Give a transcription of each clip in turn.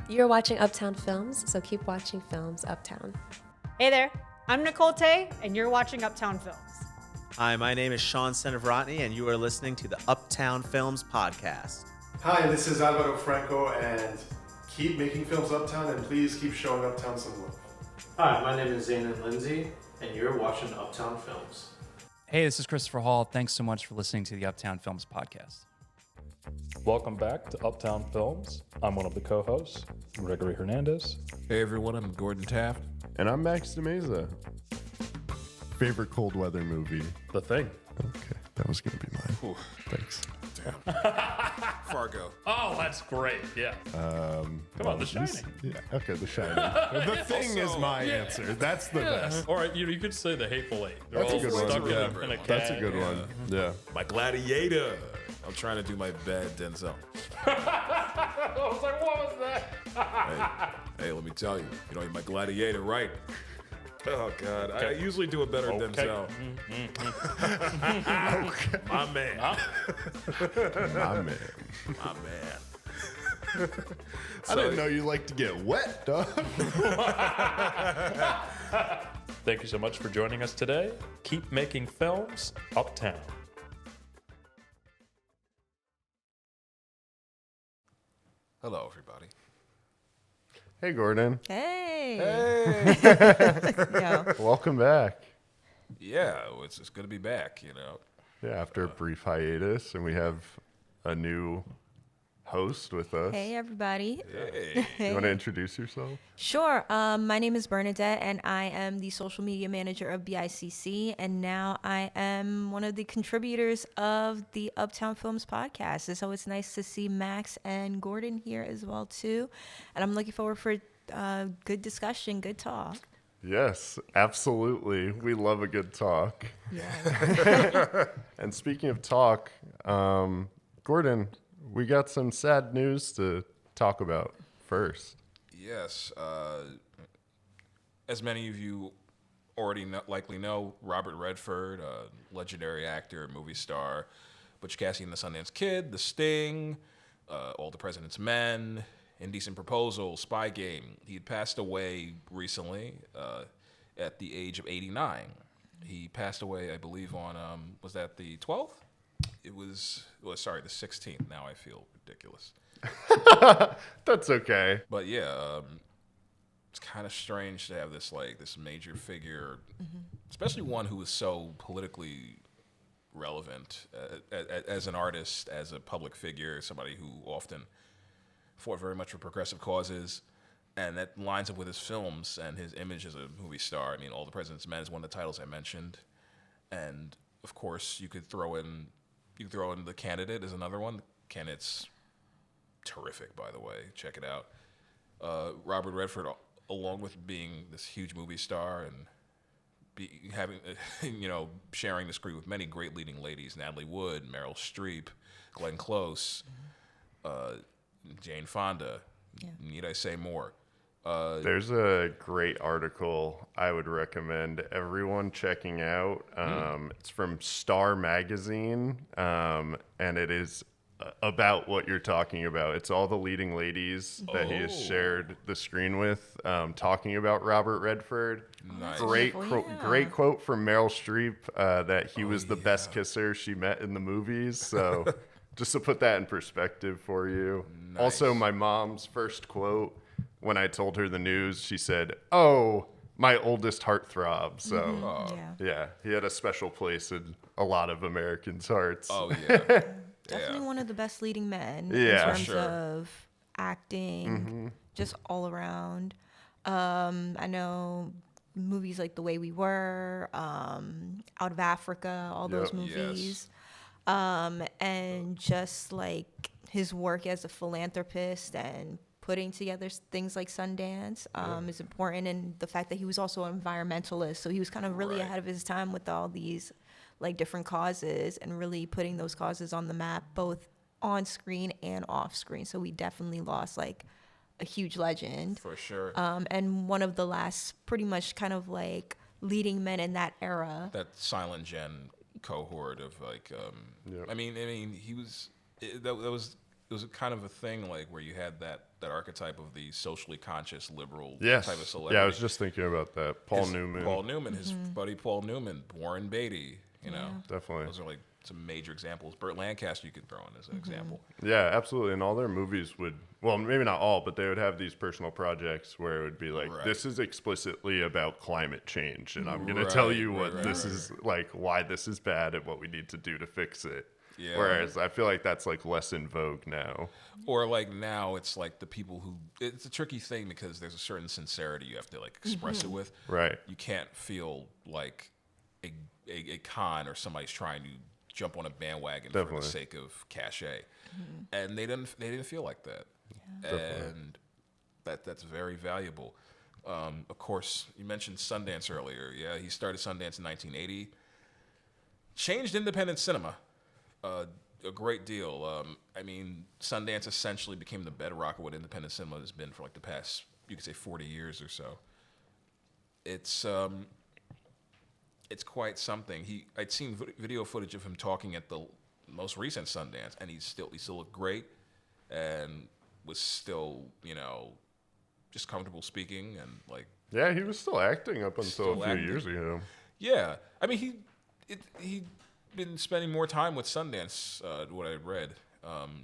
You're watching Uptown Films, so keep watching films Uptown. Hey there, I'm Nicole Tay, and you're watching Uptown Films. Hi, my name is Sean Senavrotny, and you are listening to the Uptown Films podcast. Hi, this is Alvaro Franco, and keep making films Uptown, and please keep showing Uptown some love. Hi, my name is Zayn Lindsay, and you're watching Uptown Films. Hey, this is Christopher Hall. Thanks so much for listening to the Uptown Films podcast. Welcome back to Uptown Films. I'm one of the co-hosts, Gregory Hernandez. Hey everyone, I'm Gordon Taft. And I'm Max DeMeza. Favorite cold weather movie? The Thing. Okay, that was going to be mine. Ooh. Thanks. Damn. Fargo. Oh, that's great. Yeah. Come on, The Shining. Yeah, okay, The Shining. The Thing is my answer. That's the best. Or you could say The Hateful Eight. They're That's a all good one. stuck Yeah. in a That's a cat. good one. Yeah. My Gladiator. I'm trying to do my bad Denzel. I was like, what was that? Hey, let me tell you, you're my Gladiator, right? Oh God, I usually do a better Denzel. Okay. My man. My man. My man. I didn't know you like to get wet, dog. Thank you so much for joining us today. Keep making films Uptown. Hello, everybody. Hey, Gordon. Hey. Hey. Welcome back. Yeah, it's good to be back. Yeah, after a brief hiatus, and we have a new host with us. Hey, everybody. Hey. You want to introduce yourself? Sure. My name is Bernadette, and I am the social media manager of BICC, and now I am one of the contributors of the Uptown Films podcast. And so it's nice to see Max and Gordon here as well, too. And I'm looking forward for good discussion, good talk. Yes, absolutely. We love a good talk. Yeah. And speaking of talk, Gordon, we got some sad news to talk about first. Yes. As many of you already likely know, Robert Redford, a legendary actor, movie star, Butch Cassidy and the Sundance Kid, The Sting, All the President's Men, Indecent Proposal, Spy Game. He had passed away recently at the age of 89. He passed away, I believe, on, was that the 12th? It was, the 16th. Now I feel ridiculous. That's okay. But yeah, it's kind of strange to have this major figure, especially one who is so politically relevant as an artist, as a public figure, somebody who often fought very much for progressive causes, and that lines up with his films and his image as a movie star. I mean, All the President's Men is one of the titles I mentioned, and of course you could throw in The Candidate as another one. The Candidate's terrific, by the way. Check it out. Robert Redford, along with being this huge movie star and having, sharing the screen with many great leading ladies, Natalie Wood, Meryl Streep, Glenn Close, Jane Fonda. Yeah. Need I say more? There's a great article I would recommend everyone checking out. It's from Star Magazine, and it is about what you're talking about. It's all the leading ladies that he has shared the screen with, talking about Robert Redford. Nice. Great quote from Meryl Streep that he was the yeah. best kisser she met in the movies. So just to put that in perspective for you. Nice. Also, my mom's first quote when I told her the news, she said, "Oh, my oldest heartthrob." So yeah, he had a special place in a lot of Americans' hearts. Oh, yeah. Definitely one of the best leading men Yeah, in terms of acting, just all around. I know movies like The Way We Were, Out of Africa, all those movies. And just like his work as a philanthropist and putting together things like Sundance is important. And the fact that he was also an environmentalist. So he was kind of really ahead of his time with all these like different causes and really putting those causes on the map, both on screen and off screen. So we definitely lost like a huge legend. For sure. And one of the last pretty much kind of like leading men in that era. That Silent Gen cohort of like, I mean, he was, it was kind of a thing like where you had that archetype of the socially conscious liberal Yes. type of celebrity. Yeah, I was just thinking about that. Paul Newman, his buddy Paul Newman, Warren Beatty. You know, definitely. Those are like some major examples. Burt Lancaster you could throw in as an example. Yeah, absolutely. And all their movies would, well, maybe not all, but they would have these personal projects where it would be like, this is explicitly about climate change. And I'm going to tell you what this is like, why this is bad and what we need to do to fix it. Yeah. Whereas I feel like that's like less in vogue now. Or like now it's like the people who, it's a tricky thing because there's a certain sincerity you have to like express it with. Right. You can't feel like a con or somebody's trying to jump on a bandwagon for the sake of cachet. And they didn't feel like that. Yeah. And that's very valuable. Of course, you mentioned Sundance earlier. Yeah, he started Sundance in 1980. Changed independent cinema a great deal. I mean, Sundance essentially became the bedrock of what independent cinema has been for like the past, you could say, 40 years or so. It's quite something. I'd seen video footage of him talking at the most recent Sundance, and he still looked great, and was still, you know, just comfortable speaking and like. Yeah, he was still acting up until a few years ago. Yeah, I mean he'd been spending more time with Sundance, what I read,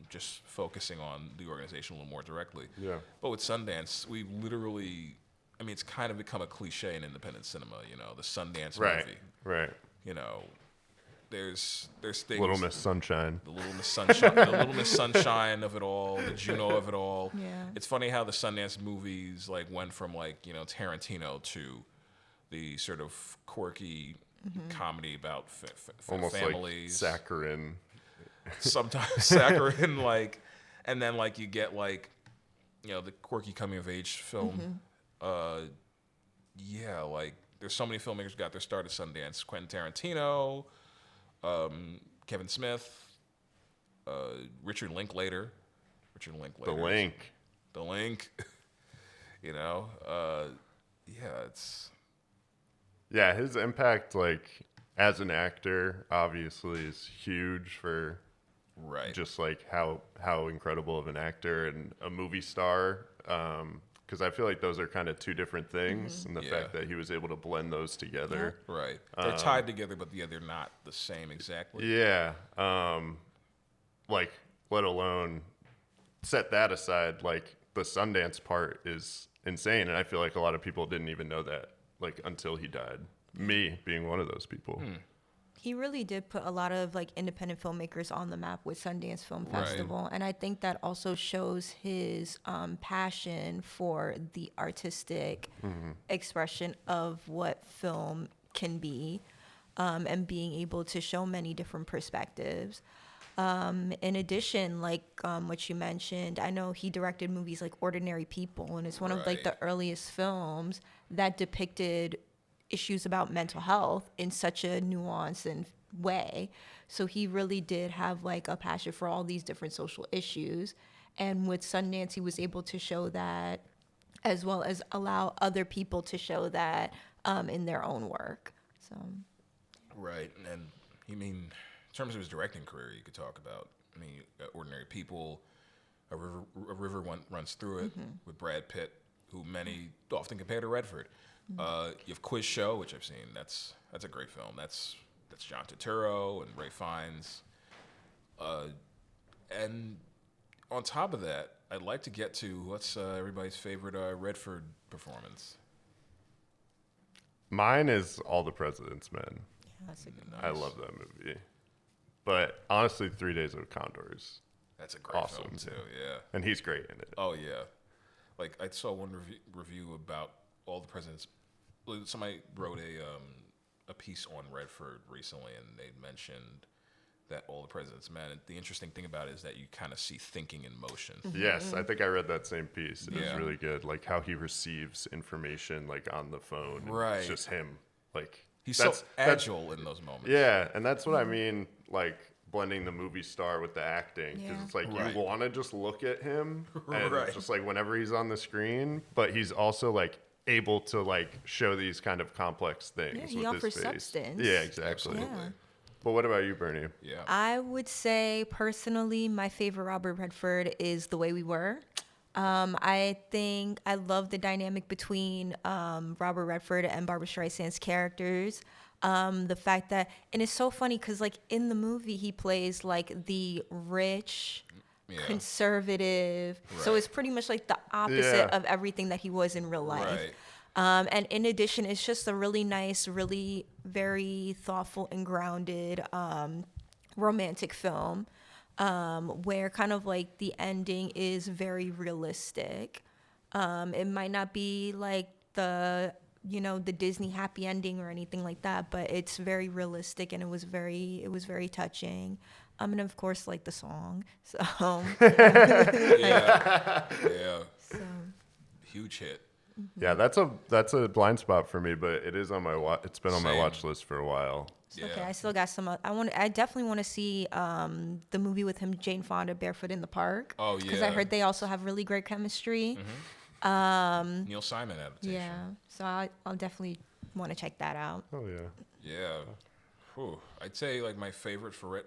just focusing on the organization a little more directly. Yeah. But with Sundance, we literally. I mean, it's kind of become a cliche in independent cinema, you know, the Sundance movie. Right. You know, there's things. Little Miss Sunshine. The Little Miss Sunshine. The Little Miss Sunshine of it all. The Juno of it all. Yeah. It's funny how the Sundance movies like went from like, you know, Tarantino to the sort of quirky comedy about almost families. Like saccharine. Sometimes saccharine, like, and then like you get like, you know, the quirky coming of age film. Yeah, like there's so many filmmakers who got their start at Sundance. Quentin Tarantino, Kevin Smith, Richard Linklater. The Link. You know, yeah, his impact, like as an actor, obviously is huge for just like how incredible of an actor and a movie star. Because I feel like those are kind of two different things, and the fact that he was able to blend those together. Yeah. Right. They're tied together, but yeah, they're not the same exactly. Yeah. Like, let alone set that aside, like the Sundance part is insane, and I feel like a lot of people didn't even know that, like, until he died. Me being one of those people. He really did put a lot of like independent filmmakers on the map with Sundance Film Festival, and I think that also shows his passion for the artistic expression of what film can be, and being able to show many different perspectives. In addition, like what you mentioned, I know he directed movies like Ordinary People, and it's one of like the earliest films that depicted issues about mental health in such a nuanced and way. So he really did have like a passion for all these different social issues. And with Sundance, he was able to show that, as well as allow other people to show that in their own work. So. Right. And I mean, in terms of his directing career, you could talk about, I mean, Ordinary People, A River Runs Through It with Brad Pitt, who many often compare to Redford. You have Quiz Show, which I've seen. That's a great film. That's John Turturro and Ray Fiennes. And on top of that, I'd like to get to what's everybody's favorite Redford performance. Mine is All the President's Men. Yeah, that's a good one. I love that movie. But honestly, 3 Days of Condors. That's a great film too. Yeah. And he's great in it. Oh yeah. Like I saw one review about All the President's. Somebody wrote a piece on Redford recently, and they mentioned that All the President's Men. And the interesting thing about it is that you kind of see thinking in motion. Yes, I think I read that same piece. It was really good. Like how he receives information like on the phone. Right. It's just him. Like he's so agile in those moments. Yeah, and that's what I mean. Like blending the movie star with the acting, because it's like you want to just look at him and just like whenever he's on the screen, but he's also like able to like show these kind of complex things. Yeah, he with offers his face. substance. Yeah, exactly. Absolutely. But what about you, Bernie? Yeah. I would say personally, my favorite Robert Redford is The Way We Were. I think I love the dynamic between Robert Redford and Barbara Streisand's characters. The fact that, and it's so funny because like in the movie he plays like the rich, conservative. So it's pretty much like the opposite of everything that he was in real life. Right. And in addition, it's just a really nice, really very thoughtful and grounded romantic film where kind of like the ending is very realistic. It might not be like the Disney happy ending or anything like that, but it's very realistic and it was very touching. And of course, like the song. So yeah. So. Huge hit. Yeah, that's a blind spot for me, but it is on my it's been on my watch list for a while. Okay, I still got some. I definitely want to see the movie with him, Jane Fonda, Barefoot in the Park. Oh yeah. Because I heard they also have really great chemistry. Neil Simon adaptation. Yeah, so I'll definitely want to check that out. Oh yeah. Yeah. Whew. I'd say like my favorite for it.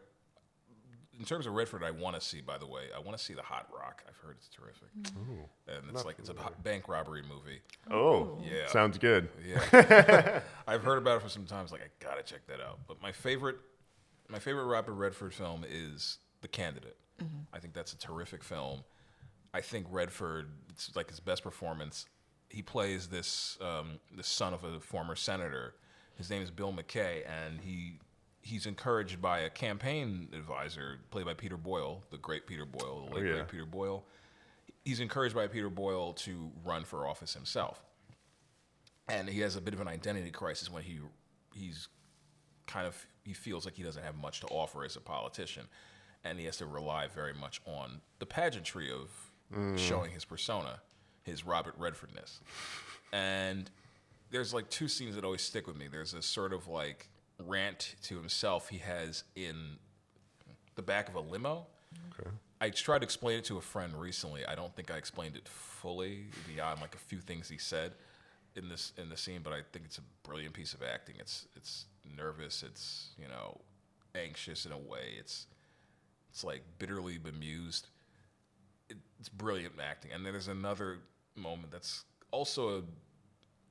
In terms of Redford, I want to see. By the way, I want to see The Hot Rock. I've heard it's terrific. Ooh. And it's a bank robbery movie. Oh, yeah, sounds good. Yeah, I've heard about it for some time. Like I gotta check that out. But my favorite Robert Redford film is The Candidate. I think that's a terrific film. I think Redford, it's like his best performance. He plays this the son of a former senator. His name is Bill McKay, and he's encouraged by a campaign advisor played by Peter Boyle, the great Peter Boyle, the late great Peter Boyle. He's encouraged by Peter Boyle to run for office himself. And he has a bit of an identity crisis when he feels like he doesn't have much to offer as a politician. And he has to rely very much on the pageantry of showing his persona, his Robert Redfordness. And there's like two scenes that always stick with me. There's a sort of like rant to himself he has in the back of a limo. Okay. I tried to explain it to a friend recently. I don't think I explained it fully beyond like a few things he said in the scene, but I think it's a brilliant piece of acting. It's nervous, it's anxious in a way. It's like bitterly bemused. It's brilliant acting. And then there's another moment that's also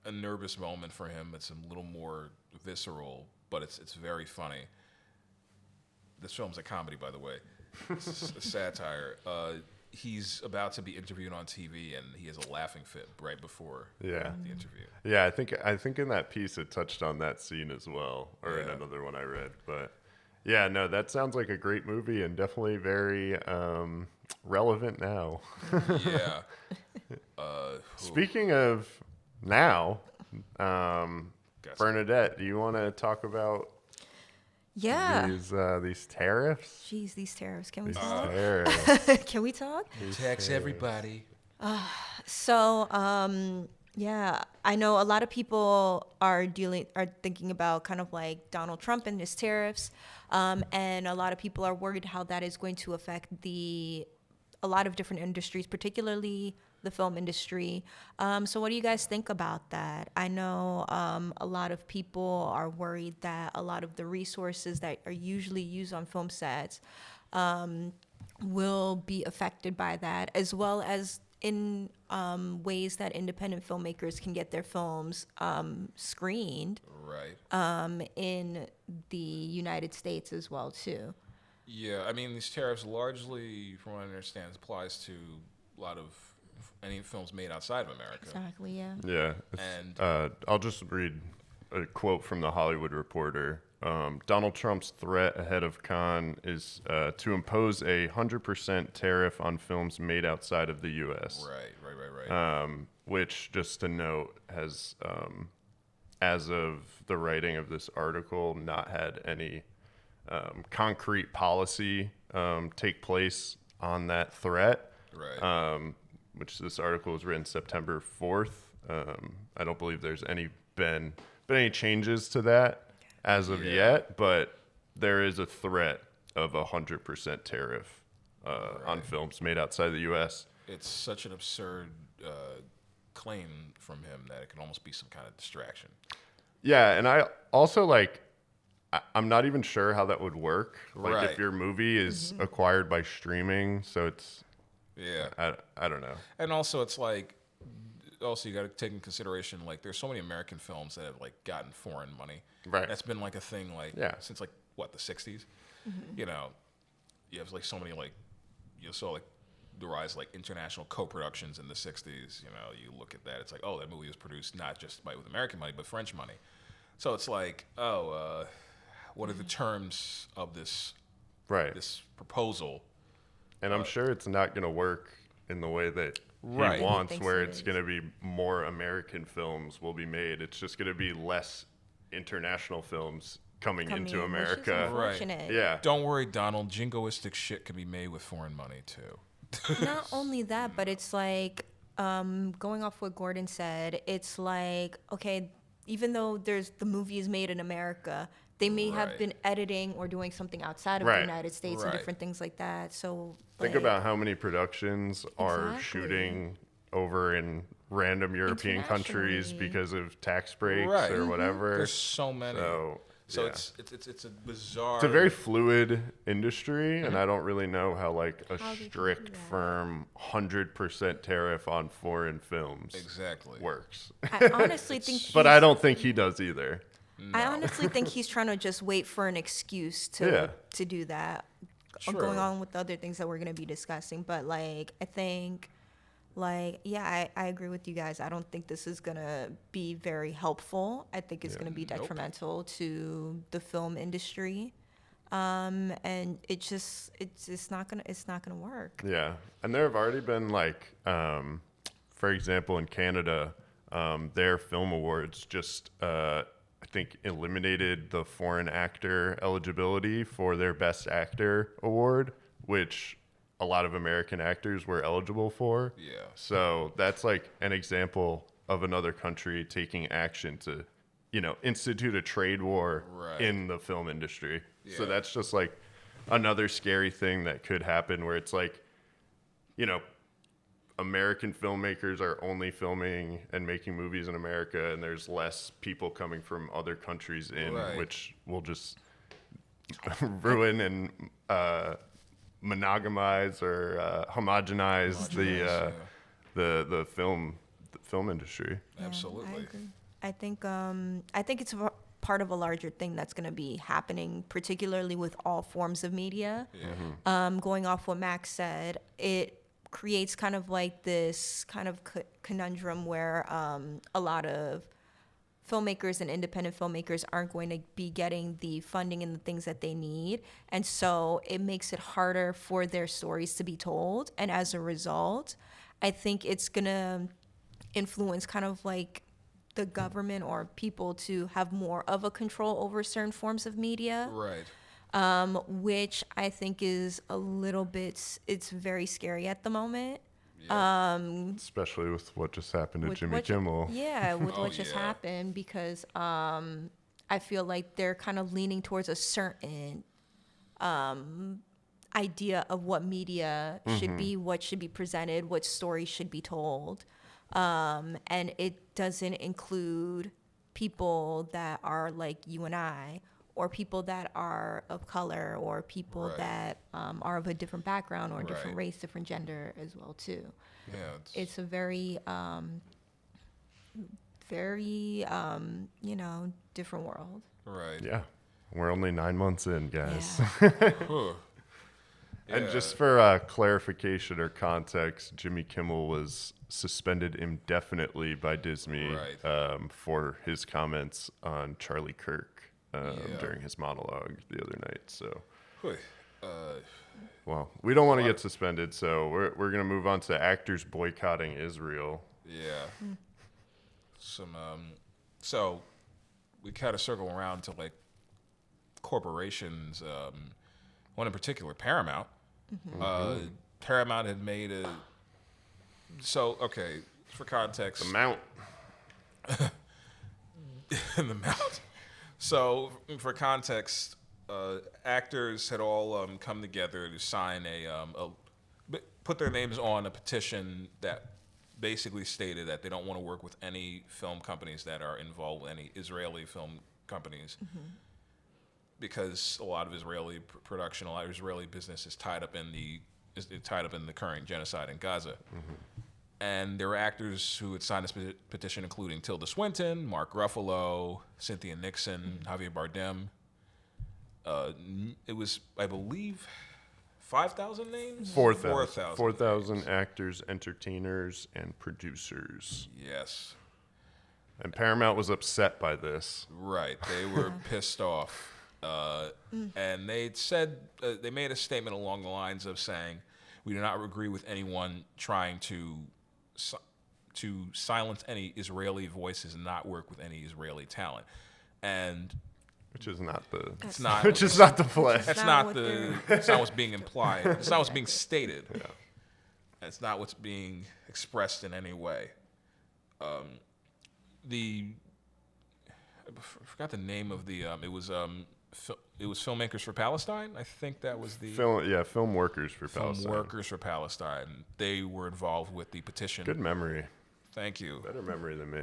a nervous moment for him. It's a little more visceral, but it's very funny. This film's a comedy, by the way. It's a satire. He's about to be interviewed on TV, and he has a laughing fit right before the interview. Yeah, I think in that piece it touched on that scene as well, or in another one I read. But yeah, no, that sounds like a great movie and definitely very relevant now. Yeah. Speaking of now, Bernadette, do you want to talk about these tariffs? Jeez, these tariffs. Can we talk? Can we talk? Tax everybody. So, I know a lot of people are thinking about kind of like Donald Trump and his tariffs, and a lot of people are worried how that is going to affect a lot of different industries, particularly the film industry. So what do you guys think about that? I know a lot of people are worried that a lot of the resources that are usually used on film sets will be affected by that, as well as in ways that independent filmmakers can get their films screened in the United States as well, too. Yeah, I mean, these tariffs largely, from what I understand, applies to a lot of any films made outside of America. Exactly, yeah. Yeah. And I'll just read a quote from the Hollywood Reporter. Donald Trump's threat ahead of Cannes is to impose a 100% tariff on films made outside of the U.S. Right. Which, just to note, has, as of the writing of this article, not had any concrete policy take place on that threat. Right. Which this article was written September 4th. I don't believe there's been any changes to that as of yet, but there is a threat of 100% tariff on films made outside the U.S. It's such an absurd claim from him that it can almost be some kind of distraction. Yeah, and I also I'm not even sure how that would work. Like Right. if your movie is acquired by streaming, so it's Yeah. I don't know. And also, it's like, also you got to take in consideration, like, there's so many American films that have like gotten foreign money. Right. That's been like a thing, like, Yeah. since like what, the '60s. You know, you have like so many, like, you saw like the rise of, like, international co-productions in the '60s. You know, you look at that, it's like, oh, that movie was produced not just with American money but French money. So it's like, oh, what are the terms of this proposal? And I'm sure it's not going to work in the way that Right. he wants, thinks where it it's is. going to be more American films will be made. It's just going to be less international films coming into Which is America. unfortunate. Yeah. Don't worry, Donald. Jingoistic shit can be made with foreign money too. Not only that, but it's like going off what Gordon said. It's like, okay, even though the movie is made in America, they may have Right. been editing or doing something outside of Right. the United States and Right. different things like that. So Think like, about how many productions are Exactly. shooting over in random European countries Internationally. because of tax breaks Right. or whatever. There's so many. So, yeah. it's a bizarre. It's a very fluid industry, and I don't really know how like a How they can do strict, that. firm 100% tariff on foreign films exactly works. I honestly think But I don't think he does either. I honestly think he's trying to just wait for an excuse Yeah. to do that. True. Going on with the other things that we're going to be discussing, but like I think, like I agree with you guys. I don't think this is going to be very helpful. I think it's going to be detrimental to the film industry, and it's not gonna work. Yeah, and there have already been like, for example, in Canada, their film awards just I think eliminated the foreign actor eligibility for their Best Actor award, which a lot of American actors were eligible for. Yeah. So that's like an example of another country taking action to, institute a trade war Right. in the film industry. So Yeah. that's just like another scary thing that could happen where it's like, American filmmakers are only filming and making movies in America, and there's less people coming from other countries in, Right. which will just ruin and monogamize or homogenize the film industry. Yeah, Absolutely. I agree. I think it's part of a larger thing that's going to be happening, particularly with all forms of media. Yeah. Going off what Max said, it creates kind of like this kind of conundrum where a lot of filmmakers and independent filmmakers aren't going to be getting the funding and the things that they need. And so it makes it harder for their stories to be told. And as a result, I think it's going to influence kind of like the government or people to have more of a control over certain forms of media. Right. Which I think is a little bit, it's very scary at the moment. Especially with what just happened to With Jimmy what- Kimmel. Yeah, with Oh, what just yeah. happened, because I feel like they're kind of leaning towards a certain idea of what media should be, what should be presented, what stories should be told. And it doesn't include people that are like you and I, or people that are of color, or people Right. that are of a different background or different Right. race, different gender as well too. Yeah. It's a very different world. right. Yeah. We're only 9 months in, guys. Huh. And Yeah. just for clarification or context, Jimmy Kimmel was suspended indefinitely by Disney Right. for his comments on Charlie Kirk Yeah. during his monologue the other night. So, Huh. well, we don't want to get suspended, so we're going to move on to actors boycotting Israel. Yeah. So we kind of circle around to like corporations. One in particular, Paramount. Paramount had made a. So okay, for context, The Mount. the Mount. So for context, actors had all come together to sign put their names on a petition that basically stated that they don't want to work with any film companies that are involved with any Israeli film companies. because a lot of Israeli production, a lot of Israeli business is tied up in the current genocide in Gaza. And there were actors who had signed this petition, including Tilda Swinton, Mark Ruffalo, Cynthia Nixon, Javier Bardem. It was, I believe, 5,000 names? 4,000. 4,000 actors, entertainers, and producers. Yes. And Paramount was upset by this. Right. They were pissed off. And they said, they made a statement along the lines of saying, we do not agree with anyone trying to silence any Israeli voices and not work with any Israeli talent. And which is not the play. That's not what's being implied. It's not what's being stated. Yeah. It's not what's being expressed in any way. I forgot the name of the it was Filmmakers for Palestine. I think that was the Film Workers for Palestine. Film Workers for Palestine. They were involved with the petition. Good memory. Thank you. Better memory than me.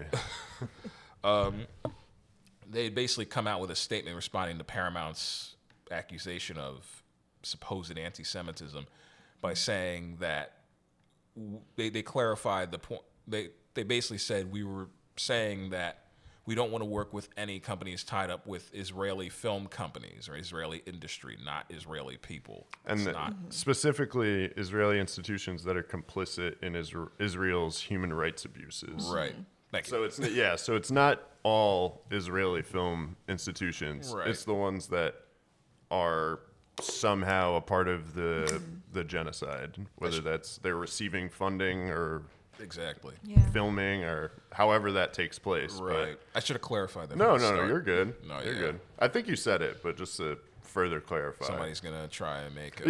They basically come out with a statement responding to Paramount's accusation of supposed anti-Semitism by saying that they clarified the point. They basically said we were saying that we don't want to work with any companies tied up with Israeli film companies or Israeli industry, not Israeli people. And specifically Israeli institutions that are complicit in Israel's human rights abuses. Right. Thank you. So it's not all Israeli film institutions. Right. It's the ones that are somehow a part of the genocide, whether they're receiving funding or exactly filming or however that takes place. Right. I should have clarified that. No, you're good. No, you're good. I think you said it, but just to further clarify. Somebody's gonna try and make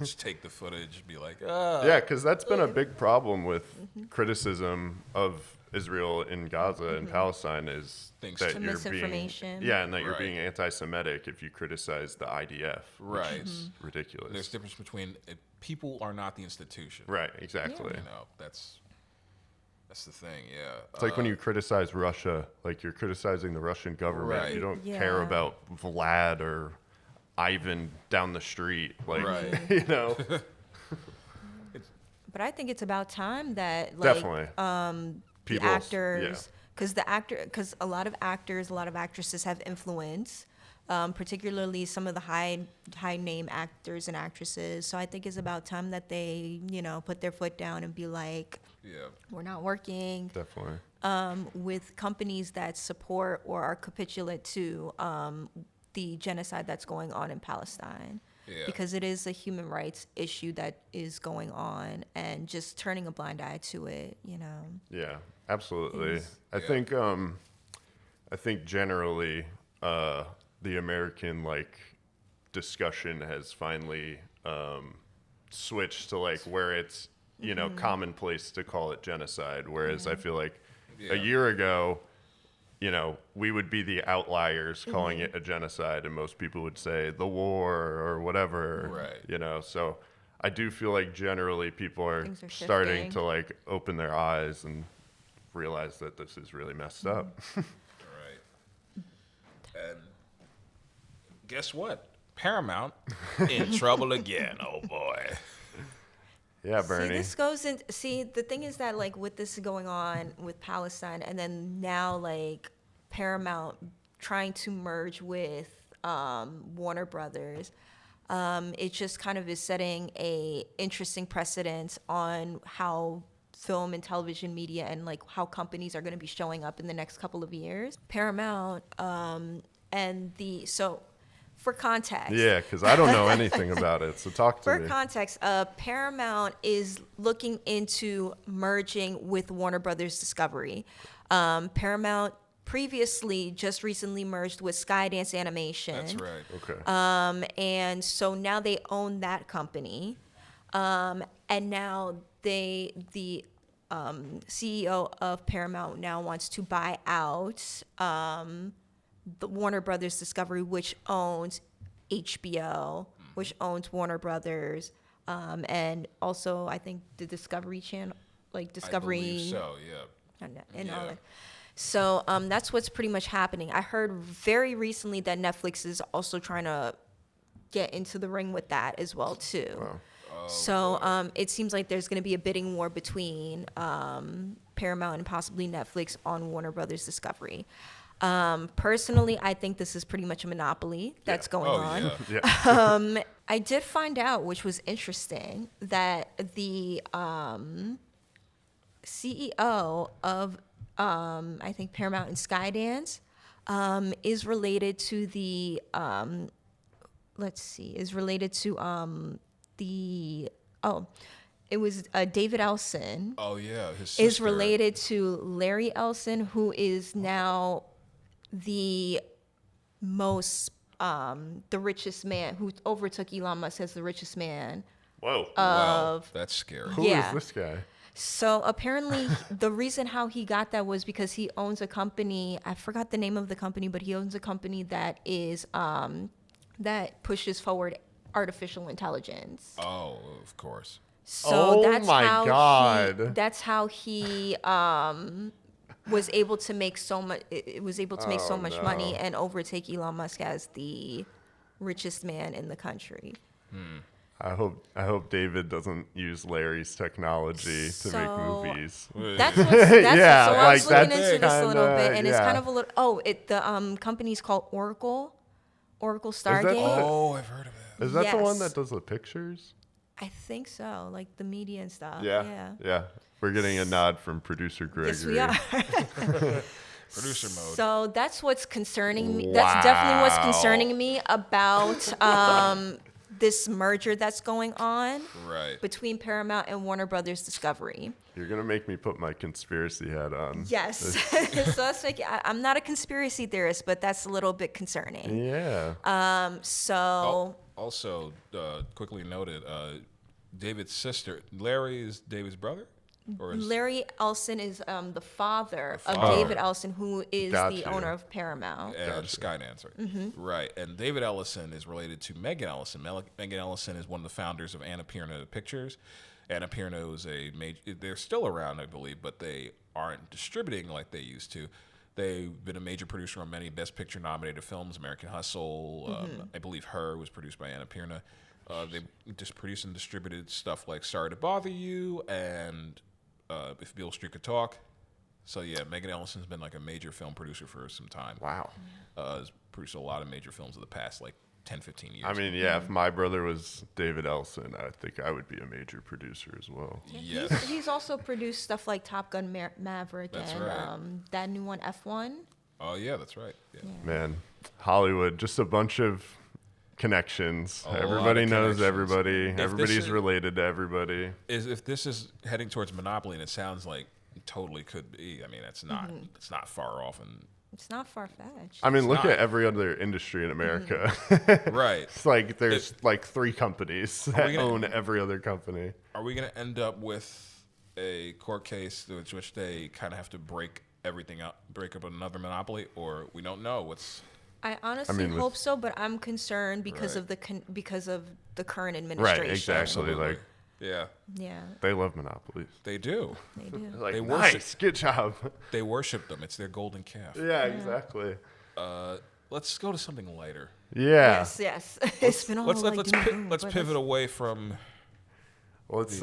just take the footage, be like, because that's been a big problem with criticism of Israel in Gaza and Palestine is that you're misinformation. being and that you're being anti-Semitic if you criticize the IDF. Right. Ridiculous. There's a difference between people are not the institution. Right. Exactly. You know, that's the thing. Yeah. It's like when you criticize Russia, like you're criticizing the Russian government. Right. You don't care about Vlad or Ivan down the street. Like, you know. But I think it's about time that definitely the actors, because a lot of actors, a lot of actresses have influence, particularly some of the high name actors and actresses. So I think it's about time that they, put their foot down and be like, we're not working with companies that support or are capitulate to the genocide that's going on in Palestine. Yeah. Because it is a human rights issue that is going on, and just turning a blind eye to it, Yeah, absolutely. I think generally the American discussion has finally switched to where it's commonplace to call it genocide, whereas I feel like a year ago, we would be the outliers calling it a genocide, and most people would say the war or whatever. Right. So I do feel like generally people are starting to open their eyes and realize that this is really messed up. Right. And guess what? Paramount in trouble again. Oh boy. Yeah, Bernie. This goes in. The thing is that with this going on with Palestine, and then now Paramount trying to merge with Warner Brothers, it just kind of is setting a interesting precedent on how film and television media and how companies are going to be showing up in the next couple of years. Paramount for context. Yeah, because I don't know anything about it, so talk to me. For context, Paramount is looking into merging with Warner Brothers Discovery. Paramount previously just recently merged with Skydance Animation. That's right. Okay. And so now they own that company. And now the CEO of Paramount now wants to buy out the Warner Brothers Discovery, which owns HBO, which owns Warner Brothers, and also I think the Discovery Channel, Discovery. I believe so, yeah. And all that. So that's what's pretty much happening. I heard very recently that Netflix is also trying to get into the ring with that as well too. Wow. So it seems like there's going to be a bidding war between Paramount and possibly Netflix on Warner Brothers Discovery. Personally, I think this is pretty much a monopoly that's going on. Yeah. I did find out, which was interesting, that the CEO of I think Paramount and Skydance is related to the it was David Ellison. Oh yeah, his sister Is related to Larry Ellison, who is now the richest man, who overtook Elon Musk as the richest man. Whoa. Wow, that's scary. Who is this guy? So apparently the reason how he got that was because he owns a company. I forgot the name of the company, but he owns a company that is that pushes forward artificial intelligence. Oh, of course. So God. That's how he was able to make so much. Was able to make so much money and overtake Elon Musk as the richest man in the country. I hope David doesn't use Larry's technology to make movies. That's so I was looking that's into this a little kinda- bit, and it's kind of a little. The company's called Oracle Stargate. Oh, I've heard of it. Is that the one Yes. that does the pictures? I think so, like the media and stuff. Yeah. We're getting a nod from producer Gregory. Yes, we are. Producer mode. So that's what's concerning me. That's definitely what's concerning me about this merger that's going on Right. between Paramount and Warner Brothers Discovery. You're gonna make me put my conspiracy hat on. Yes. So that's like I'm not a conspiracy theorist, but that's a little bit concerning. Yeah. So Also, quickly noted, David's sister, Larry is David's brother? Or is Larry Ellison is the father of father. David Ellison, who is Got the you. owner of Paramount. Skydance, right? Right. And David Ellison is related to Megan Ellison. Megan Ellison is one of the founders of Annapurna Pictures. Annapurna is a major, they're still around, I believe, but they aren't distributing like they used to. They've been a major producer on many Best Picture nominated films. American Hustle, I believe Her was produced by Annapurna. They just produced and distributed stuff like Sorry to Bother You and If Beale Street Could Talk. So yeah, Megan Ellison's been like a major film producer for some time. Wow. Has produced a lot of major films in the past, like 10, 15 years. I mean, yeah, if my brother was David Ellison, I think I would be a major producer as well. Yes. He's also produced stuff like Top Gun Maverick That's and right. that new one, F1. Oh yeah, that's right. Yeah. Man, Hollywood, just a bunch of connections. A lot Everybody of knows connections. everybody. If Everybody's this is- related to everybody. If this is heading towards monopoly, and it sounds like it totally could be. I mean, it's not. It's not far off, and It's not far fetched. I mean, look not. at every other industry in America. right. It's like there's like 3 companies that we gonna- own every other company. Are we going to end up with a court case which they kind of have to break everything up, break up another monopoly, or we don't know what's? I honestly mean, with- hope so, but I'm concerned because Right. of because of the current administration. Right, exactly. Absolutely. Like Yeah, Yeah, they love monopolies. they do. they do. Like, They nice, worship- good job. They worship them. It's their golden calf. Yeah, exactly. Let's go to something lighter. Yeah. Yes. It's been all Let's like let's doom and pi- gloom, let's but pivot away from. Let's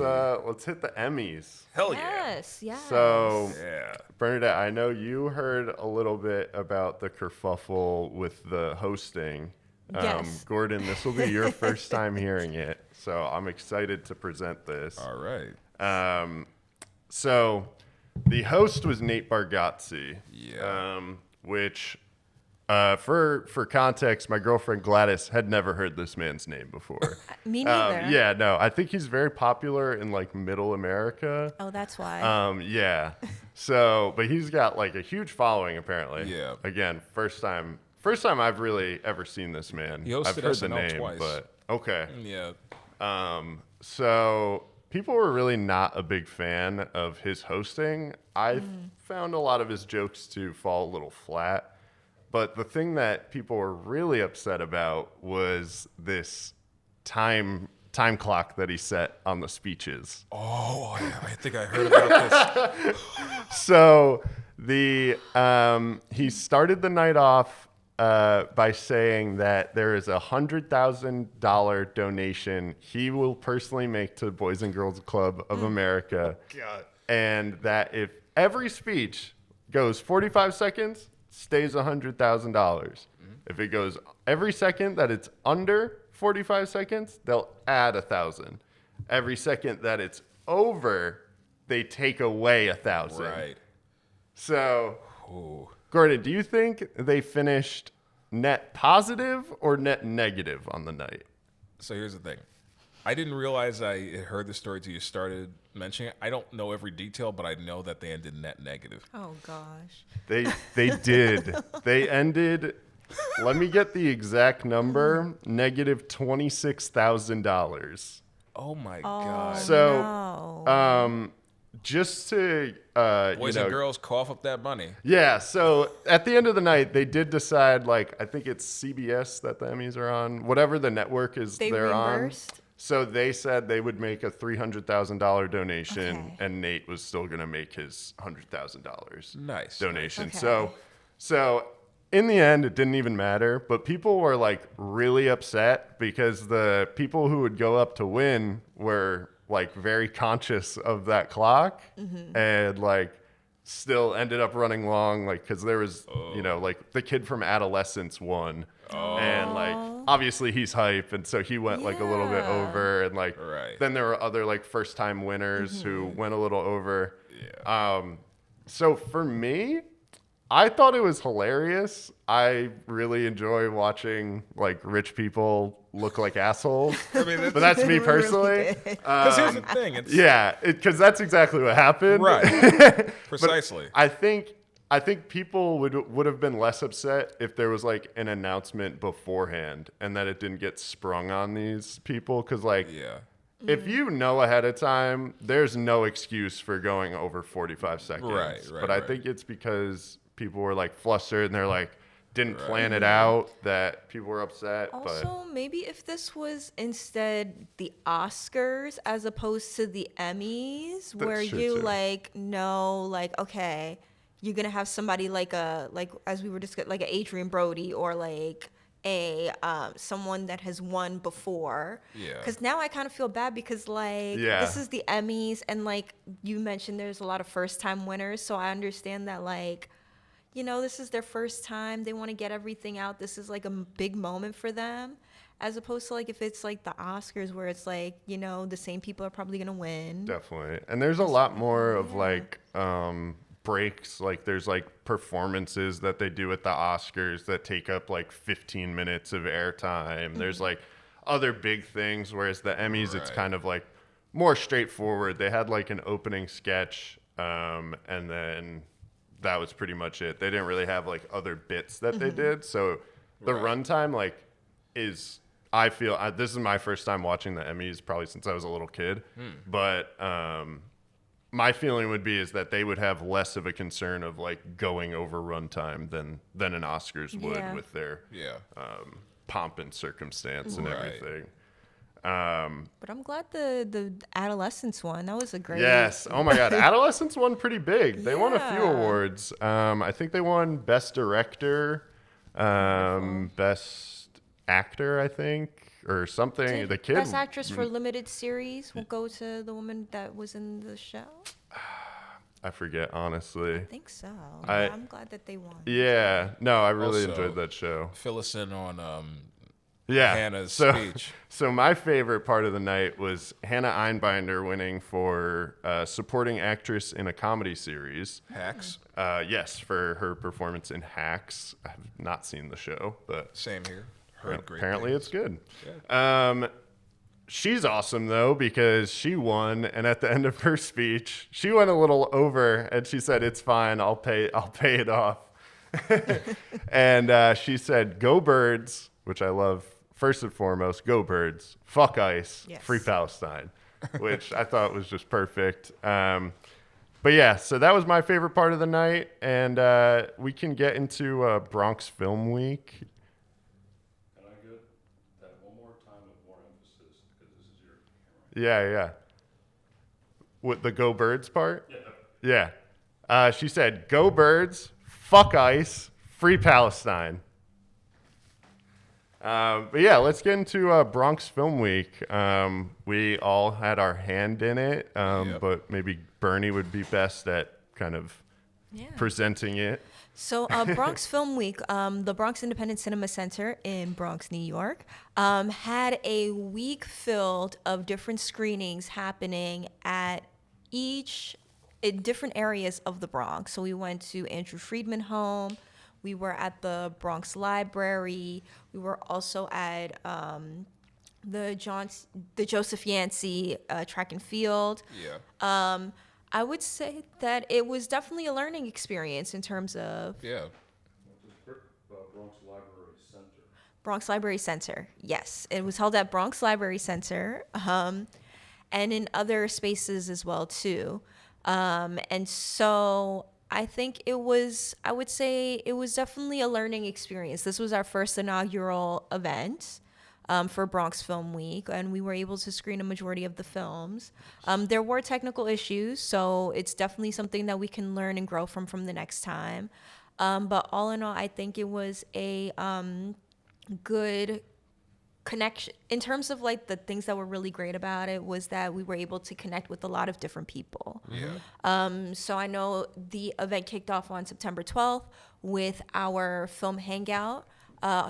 hit the Emmys. Hell Yes, yes. So, Yeah. Bernadette, I know you heard a little bit about the kerfuffle with the hosting. Yes. Gordon, this will be your first time hearing it, so I'm excited to present this. All right. So, the host was Nate Bargatze. Yeah. Which, for context, my girlfriend Gladys had never heard this man's name before. Me neither. Yeah, no, I think he's very popular in like Middle America. Oh, that's why. Yeah. So, but he's got like a huge following apparently. Yeah. Again, first time I've really ever seen this man. He hosted I've heard the SNL name, twice. but okay. Yeah. So people were really not a big fan of his hosting. I found a lot of his jokes to fall a little flat. But the thing that people were really upset about was this time clock that he set on the speeches. Oh, I think I heard about this. So He started the night off by saying that there is $100,000 donation he will personally make to the Boys and Girls Club of America. God. And that if every speech goes 45 seconds, stays $100,000. If it goes every second that it's under 45 seconds, they'll add 1,000. Every second that it's over, they take away 1,000. Right. So, Ooh. Gordon, do you think they finished net positive or net negative on the night? So here's the thing. I didn't realize I had heard the story till you started mentioning it. I don't know every detail, but I know that they ended net negative. Oh gosh. They did. They ended, let me get the exact number, negative $26,000. Oh my God. So, No. just to Boys and girls cough up that money. Yeah, so at the end of the night, they did decide, like, I think it's CBS that the Emmys are on, whatever the network is They they're reimbursed? on. So they said they would make a $300,000 donation, Okay. and Nate was still going to make his $100,000 Nice. donation. Okay. So in the end, it didn't even matter, but people were, like, really upset because the people who would go up to win were, like, very conscious of that clock and, like, still ended up running long, like, because there was, like, the kid from Adolescence won. And, like, obviously he's hype, and so he went, like, a little bit over. And, like, then there were other, like, first-time winners who went a little over. Yeah. So for me, I thought it was hilarious. I really enjoy watching, like, rich people look like assholes. I mean, But that's me personally. Because here's the thing. It's, Yeah, because that's exactly what happened. Right. Precisely. I think people would have been less upset if there was, like, an announcement beforehand and that it didn't get sprung on these people. Because, like, if you know ahead of time, there's no excuse for going over 45 seconds. Right, But I think it's because people were, like, flustered and they're like, didn't plan it out, that people were upset. Also, maybe if this was instead the Oscars as opposed to the Emmys, where true, you too. like know, like, okay, you're gonna have somebody like as we were discussing, like an Adrian Brody or like a someone that has won before. Yeah. Because now I kind of feel bad because like this is the Emmys, and like you mentioned, there's a lot of first time winners, so I understand that like, you know, this is their first time. They want to get everything out. This is like a big moment for them. As opposed to like if it's like the Oscars where it's like, you know, the same people are probably going to win. Definitely. And there's a lot more of like breaks. Like there's like performances that they do at the Oscars that take up like 15 minutes of airtime. There's like other big things, whereas the Emmys, it's kind of like more straightforward. They had like an opening sketch and then that was pretty much it. They didn't really have like other bits that they did. So the runtime like is, I feel, this is my first time watching the Emmys probably since I was a little kid. But my feeling would be is that they would have less of a concern of like going over runtime than an Oscars would with their pomp and circumstance and everything. But I'm glad the Adolescence one. That was a great. Yes. Oh my God. Adolescence won pretty big. They won a few awards. I think they won Best Director, Best Actor, I think, or something. The kid. Best Actress for Limited Series will go to the woman that was in the show. I forget, honestly. I think so. I'm glad that they won. Yeah. No, I really Also, enjoyed that show. Fill us in on Hannah's speech. So my favorite part of the night was Hannah Einbinder winning for supporting actress in a comedy series. Hacks. Yes, for her performance in Hacks. I've not seen the show, but Same here. Heard great apparently things. it's good. Yeah. She's awesome though because she won, and at the end of her speech, she went a little over, and she said, "It's fine. I'll pay it off." And she said, "Go Birds," which I love. First and foremost, go Birds, fuck ICE, free Palestine, which I thought was just perfect. But yeah, so that was my favorite part of the night, and we can get into Bronx Film Week. Can I get that one more time with more emphasis because this is your camera? Yeah. With the go Birds part? Yeah. She said, "Go Birds, fuck ICE, free Palestine." But yeah, let's get into Bronx Film Week. We all had our hand in it, but maybe Bernie would be best at kind of presenting it. So Bronx Film Week, the Bronx Independent Cinema Center in Bronx, New York, had a week filled of different screenings happening at in different areas of the Bronx. So we went to Andrew Friedman Home. We were at the Bronx Library. We were also at the Joseph Yancey track and field. Yeah. I would say that it was definitely a learning experience in terms of Bronx Library Center. Yes, it was held at Bronx Library Center, and in other spaces as well too. And so I think I would say it was definitely a learning experience. This was our first inaugural event for Bronx Film Week, and we were able to screen a majority of the films. There were technical issues, so it's definitely something that we can learn and grow from the next time. But all in all, I think it was a good connection in terms of like the things that were really great about it was that we were able to connect with a lot of different people. So I know the event kicked off on September 12th with our film hangout,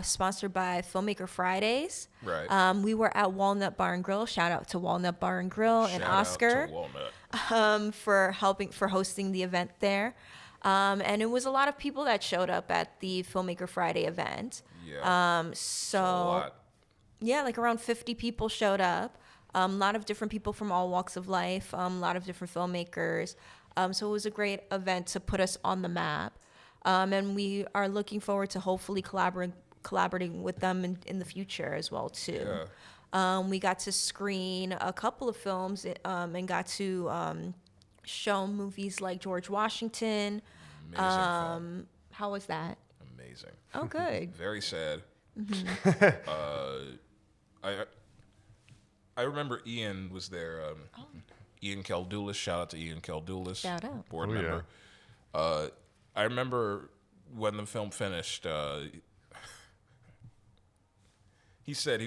sponsored by Filmmaker Fridays. Right. We were at Walnut Bar and Grill. Shout out to Walnut Bar and Grill and Oscar for hosting the event there. And it was a lot of people that showed up at the Filmmaker Friday event. So yeah, like around 50 people showed up. A lot of different people from all walks of life, a lot of different filmmakers. So it was a great event to put us on the map. And we are looking forward to hopefully collaborating with them in the future as well too. We got to screen a couple of films and got to show movies like George Washington. Amazing film. How was that? Amazing. Oh, good. Very sad. I remember Ian was there. Ian Keldulis. Shout out to Ian Keldulis. Shout out. Board member. I remember when the film finished, he said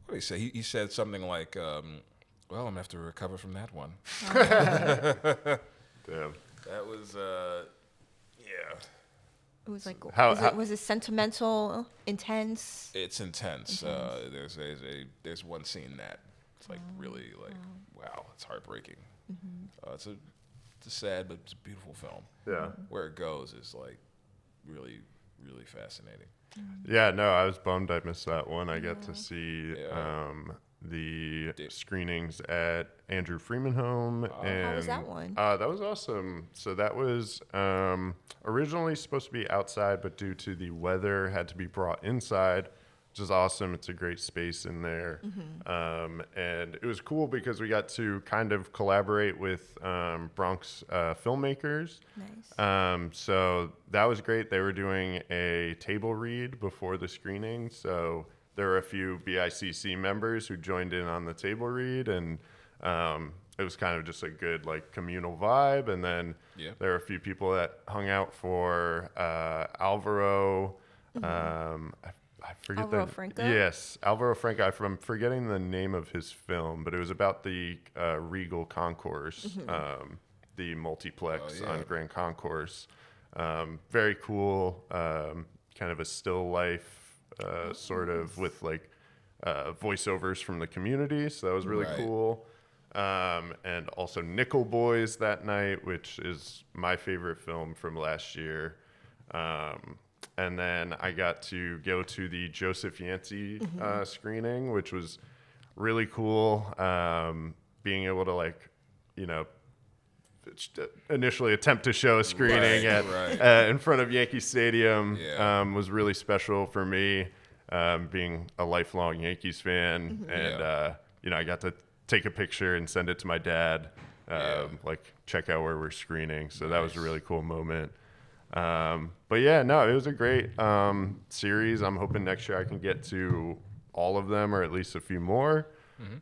what did he say? He said something like, well, I'm going to have to recover from that one. Damn. That was, yeah. It was like, How- was it sentimental, intense? It's intense. There's one scene that it's like really like, wow, it's heartbreaking. It's a sad but it's a beautiful film. Yeah. Where it goes is like really, really fascinating. Yeah, no, I was bummed I missed that one. I got to see the screenings at Andrew Freeman Home. And How was that one? That was awesome. So that was originally supposed to be outside, but due to the weather, had to be brought inside, which is awesome. It's a great space in there. And it was cool because we got to kind of collaborate with Bronx filmmakers. Nice. So that was great. They were doing a table read before the screening. So there were a few BICC members who joined in on the table read, and it was kind of just a good like communal vibe. And then there were a few people that hung out for Alvaro. I forget Alvaro Franco? Yes, Alvaro Franco. I'm forgetting the name of his film, but it was about the Regal Concourse, the multiplex on Grand Concourse. Very cool, kind of a still life. Sort of with like voiceovers from the community, so that was really cool. And also Nickel Boys that night, which is my favorite film from last year. And then I got to go to the Joseph Yancey screening, which was really cool. Being able to like, initially attempt to show a screening in front of Yankee Stadium was really special for me, being a lifelong Yankees fan. And, I got to take a picture and send it to my dad, like check out where we're screening. So that was a really cool moment. But yeah, no, it was a great series. I'm hoping next year I can get to all of them or at least a few more.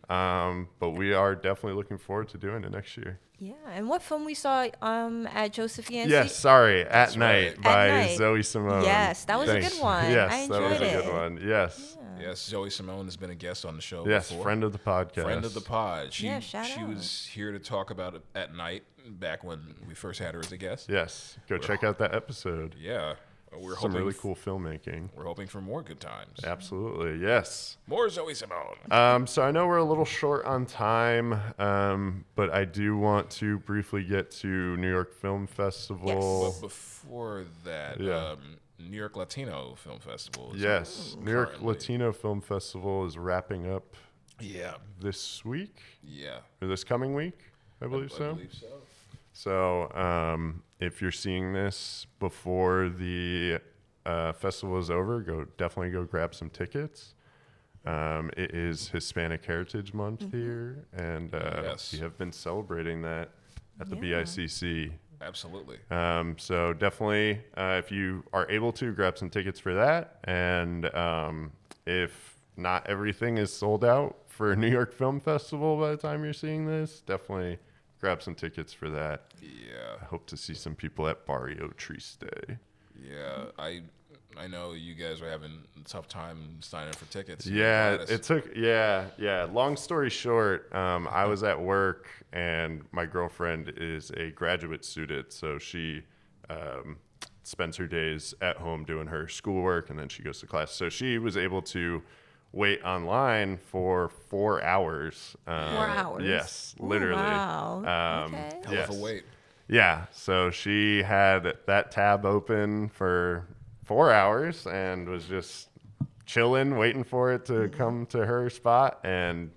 But we are definitely looking forward to doing it next year. Yeah, and what film we saw at Joseph Yancey? Yes, sorry, That's At Night right. by At Night. Zoe Simone. Yes, that was a Thanks. good one. Yes, I that was enjoyed a good it. one. Yes. Yes, Zoe Simone has been a guest on the show Yes, before. friend of the podcast. Friend of the pod. She shout she out. was here to talk about it at night back when we first had her as a guest. Yes, go check out that episode. Yeah. We're Some hoping really cool filmmaking. We're hoping for more good times. Absolutely, yes. More Zoe Simone. So I know we're a little short on time, but I do want to briefly get to New York Film Festival. But before that, Yeah. New York Latino Film Festival. Is Yes, New York currently- Latino Film Festival is wrapping up Yeah. this week, Yeah. or this coming week, I believe so. I believe so. So if you're seeing this before the festival is over, definitely go grab some tickets. It is Hispanic Heritage Month here, and Yes. we have been celebrating that at the Yeah. BICC. Absolutely. So definitely, if you are able to, grab some tickets for that. And if not everything is sold out for New York Film Festival by the time you're seeing this, definitely grab some tickets for that. Yeah. I hope to see some people at Barrio Triste. Yeah. I know you guys are having a tough time signing for tickets. Yeah, Gladys. it took. Yeah. Long story short, I was at work, and my girlfriend is a graduate student, so she spends her days at home doing her schoolwork, and then she goes to class. So she was able to wait online for 4 hours. 4 hours? Yes, Ooh, literally. wow. Okay. Hell Yes. of a wait. Yeah, so she had that tab open for 4 hours and was just chilling, waiting for it to come to her spot, and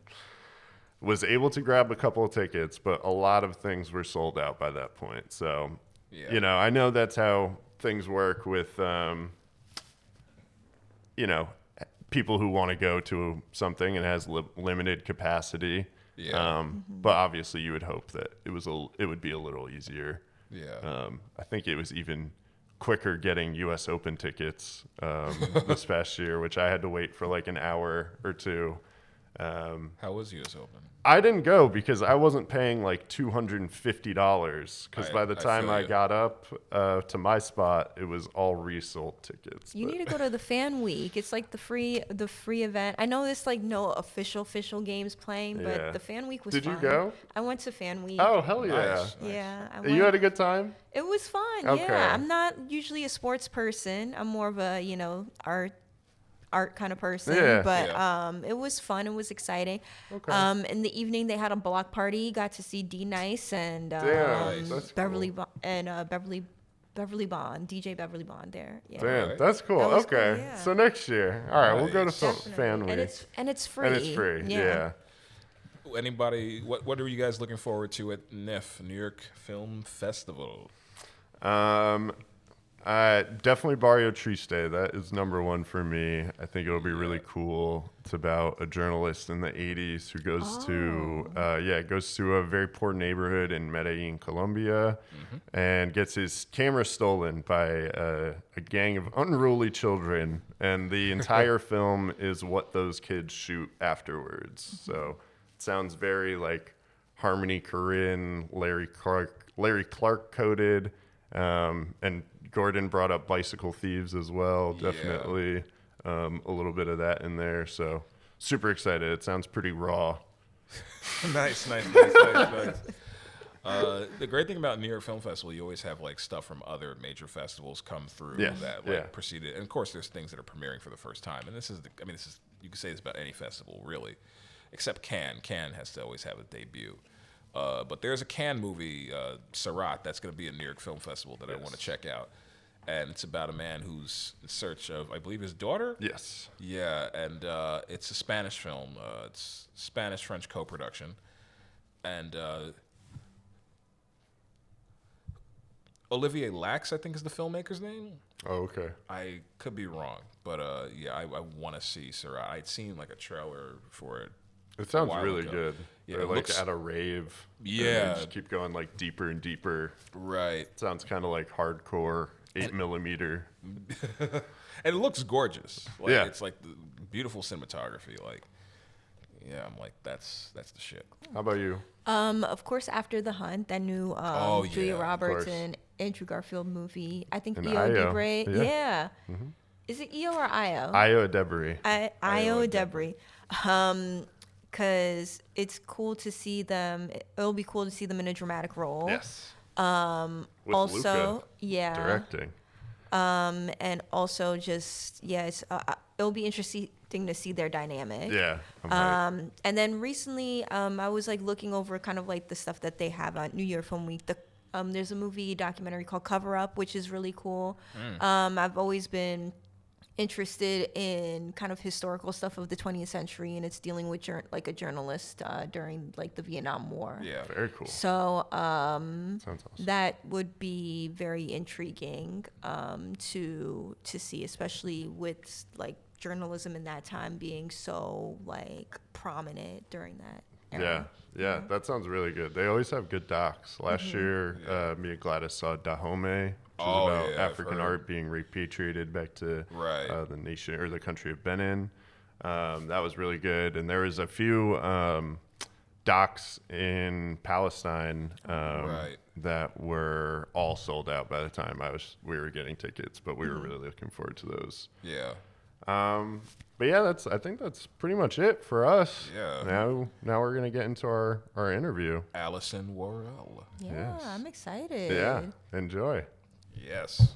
was able to grab a couple of tickets, but a lot of things were sold out by that point. So, Yeah. I know that's how things work with, people who want to go to something and has limited capacity. Yeah. But obviously, you would hope that it would be a little easier. Yeah. I think it was even quicker getting U.S. Open tickets this past year, which I had to wait for like an hour or two. How was US Open? I didn't go because I wasn't paying like $250 because by the I time feel I you. got up to my spot, it was all resold tickets. You But- need to go to the fan week. It's like the free event. I know there's like no official games playing, but Yeah. the fan week was Did you fun. go? I went to fan week. Oh, hell yeah. Nice. Yeah, I You had went. a good time? It was fun. Okay. Yeah, I'm not usually a sports person. I'm more of a art kind of person. Yeah. But Yeah. it was fun. It was exciting. Okay. In the evening they had a block party. Got to see D Nice and Damn, that's Beverly cool. Beverly Bond, DJ Beverly Bond there. Yeah. Damn, Alright. that's cool. That was Okay. cool, yeah. So next year. All right, we'll go to Nice. fan week. And it's free. And it's free. Yeah. Anybody? What are you guys looking forward to at NIF, New York Film Festival? Definitely Barrio Triste. That is number one for me. I think it'll be really cool. It's about a journalist in the 80s who goes to a very poor neighborhood in Medellin, Colombia, and gets his camera stolen by a gang of unruly children. And the entire film is what those kids shoot afterwards. So it sounds very like Harmony Korine, Larry Clark coded. And Gordon brought up Bicycle Thieves as well. Yeah. Definitely a little bit of that in there. So super excited. It sounds pretty raw. nice. The great thing about New York Film Festival, you always have like stuff from other major festivals come through Yes, that yeah. preceded. And of course, there's things that are premiering for the first time. And this is you can say this about any festival really, except Cannes. Cannes has to always have a debut. But there's a Cannes movie, Sept, that's going to be at New York Film Festival that I want to check out. And it's about a man who's in search of, I believe, his daughter? Yes. Yeah, and it's a Spanish film. It's Spanish-French co-production. And Olivier Lax, I think, is the filmmaker's name. Oh, okay. I could be wrong, but I want to see Sept. I'd seen like a trailer for it. It sounds while really ago. good. Yeah, They're it like looks- at a rave. and they Yeah. just keep going like deeper and deeper. Right. Sounds kind of like hardcore 8mm. And it looks gorgeous. Like, Yeah. It's like the beautiful cinematography. Like, Yeah, I'm like, that's the shit. How about you? Of course, After the Hunt, that new Julia of Roberts course. and Andrew Garfield movie. I think And Io Io, DeBray. yeah. Yeah. Is it Io or Io? Io Debris. Io Debris. Because it's cool to see them. It'll be cool to see them in a dramatic role. Yes. With Also, Luca yeah. directing. And also just it'll be interesting to see their dynamic. Yeah. I'm hyped. And then recently, I was like looking over kind of like the stuff that they have on New Year Film Week. There's a movie documentary called Cover Up, which is really cool. I've always been interested in kind of historical stuff of the 20th century, and it's dealing with like a journalist during like the Vietnam War. Yeah. Very cool. So Sounds awesome. that would be very intriguing to see, especially with like journalism in that time being so like prominent during that era. Yeah, that sounds really good. They always have good docs. Last year, me and Gladys saw Dahomey, which is about I've African heard. art being repatriated back to the nation or the country of Benin. That was really good. And there was a few docs in Palestine that were all sold out by the time we were getting tickets, but we were really looking forward to those. Yeah. But yeah, I think that's pretty much it for us. Yeah. Now we're gonna get into our interview. Allison Worrell. Yeah, Yes. I'm excited. Yeah, enjoy. Yes.